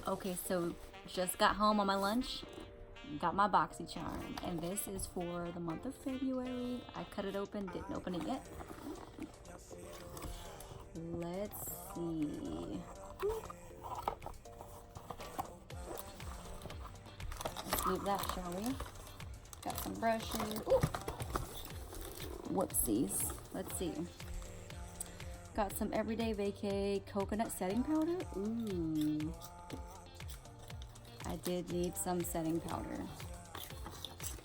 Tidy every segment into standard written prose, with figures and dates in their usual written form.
Okay, so just got home on my lunch, got my Boxy charm, and this is for the month of February. I cut it open, didn't open it yet. Let's see. Let's leave that, shall we? Got some brushes. Ooh. Whoopsies. Let's see. Got some Everyday Vacay coconut setting powder. Ooh. I did need some setting powder.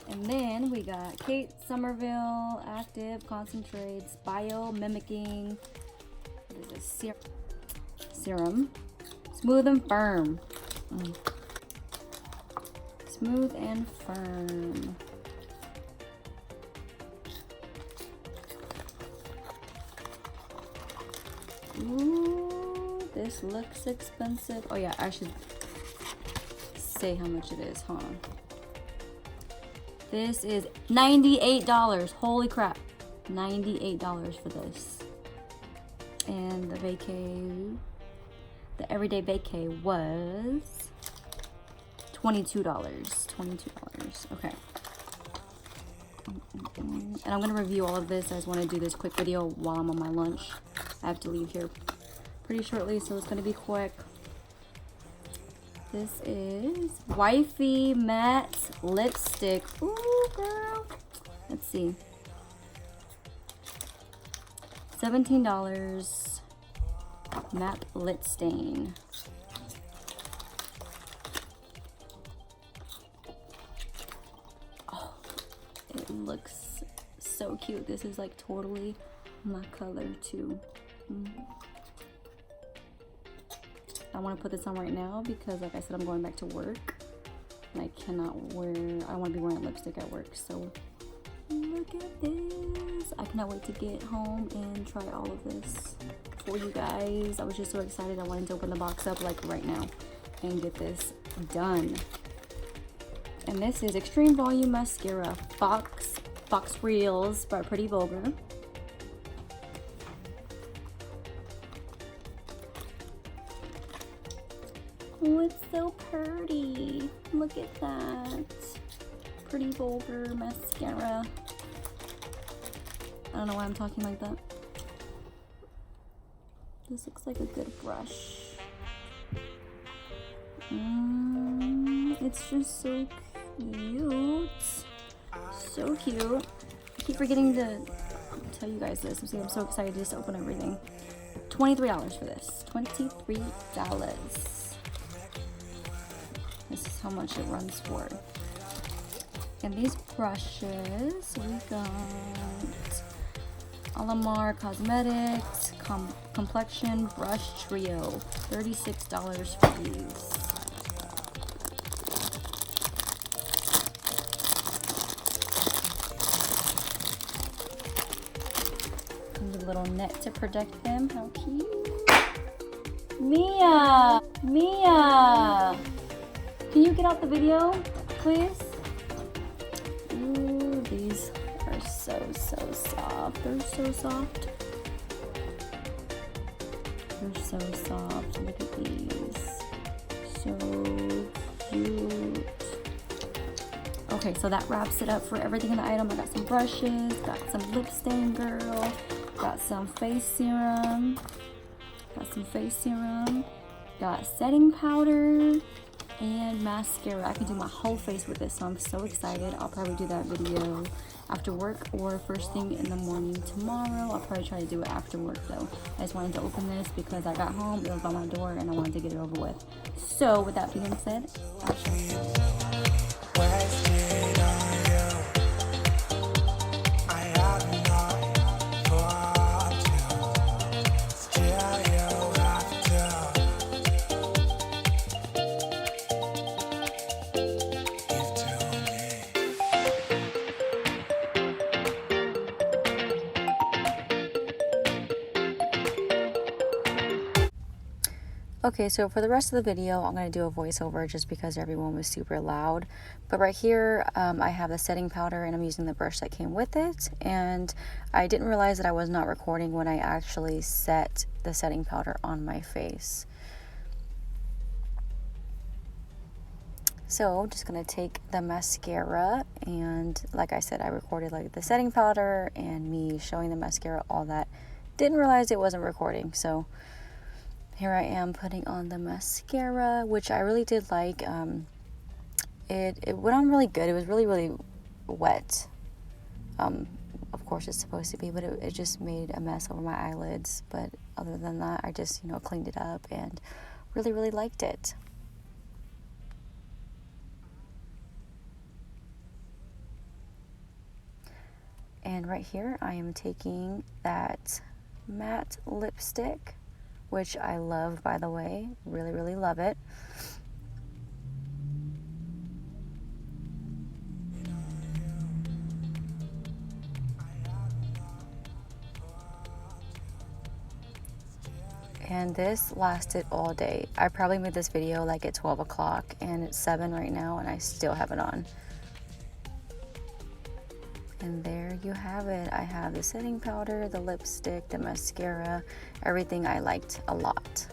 And then we got Kate Somerville Active Concentrates Bio Mimicking. What is this? Serum. Smooth and firm. Smooth and firm. Ooh, this looks expensive. Oh yeah, I should say how much it is, huh? This is $98. Holy crap. $98 for this. And the Vacay, the Everyday Vacay was $22. $22. Okay. And I'm gonna review all of this. I just want to do this quick video while I'm on my lunch. I have to leave here pretty shortly, so it's gonna be quick. This is Wifey Matte Lipstick. Ooh, girl. Let's see. $17. Matte Lip Stain. Oh, it looks so cute. This is like totally my color too. I want to put this on right now because, like I said, I'm going back to work and I cannot wear, I don't want to be wearing lipstick at work. So look at this. I cannot wait to get home and try all of this for you guys. I was just so excited. I wanted to open the box up like right now and get this done. And this is Extreme Volume Mascara Fox Reels by Pretty Vulgar. Oh, it's so pretty. Look at that. Pretty Vulgar mascara. I don't know why I'm talking like that. This looks like a good brush. It's just so cute. So cute. I keep forgetting to tell you guys this. I'm so excited to just open everything. $23 for this. $23. This is how much it runs for. And these brushes, we got Alamar Cosmetics Complexion Brush Trio. $36 for these. And a little net to protect them. How cute. Mia! Mia! Can you get out the video, please? Ooh, these are so soft. They're so soft. They're so soft. Look at these. So cute. Okay, so that wraps it up for everything in the item. I got some brushes, got some lip stain, girl, got some face serum, got setting powder, and mascara. I can do my whole face with this, so I'm so excited. I'll probably do that video after work or first thing in the morning tomorrow. I'll probably try to do it after work though. I just wanted to open this because I got home, it was by my door, and I wanted to get it over with. So with that being said, I'll show you. Okay, so for the rest of the video, I'm going to do a voiceover just because everyone was super loud. But right here, I have the setting powder and I'm using the brush that came with it. And I didn't realize that I was not recording when I actually set the setting powder on my face. So I'm just gonna take the mascara, and like I said, I recorded like the setting powder and me showing the mascara, all that. Didn't realize it wasn't recording, so here I am putting on the mascara, which I really did like. It went on really good. It was really wet. Of course it's supposed to be, but it just made a mess over my eyelids. But other than that, I just, cleaned it up and really liked it. And right here, I am taking that matte lipstick, which I love, by the way. Really love it. And this lasted all day. I probably made this video like at 12 o'clock, and it's 7 right now, and I still have it on. And there you have it. I have the setting powder, the lipstick, the mascara, everything I liked a lot.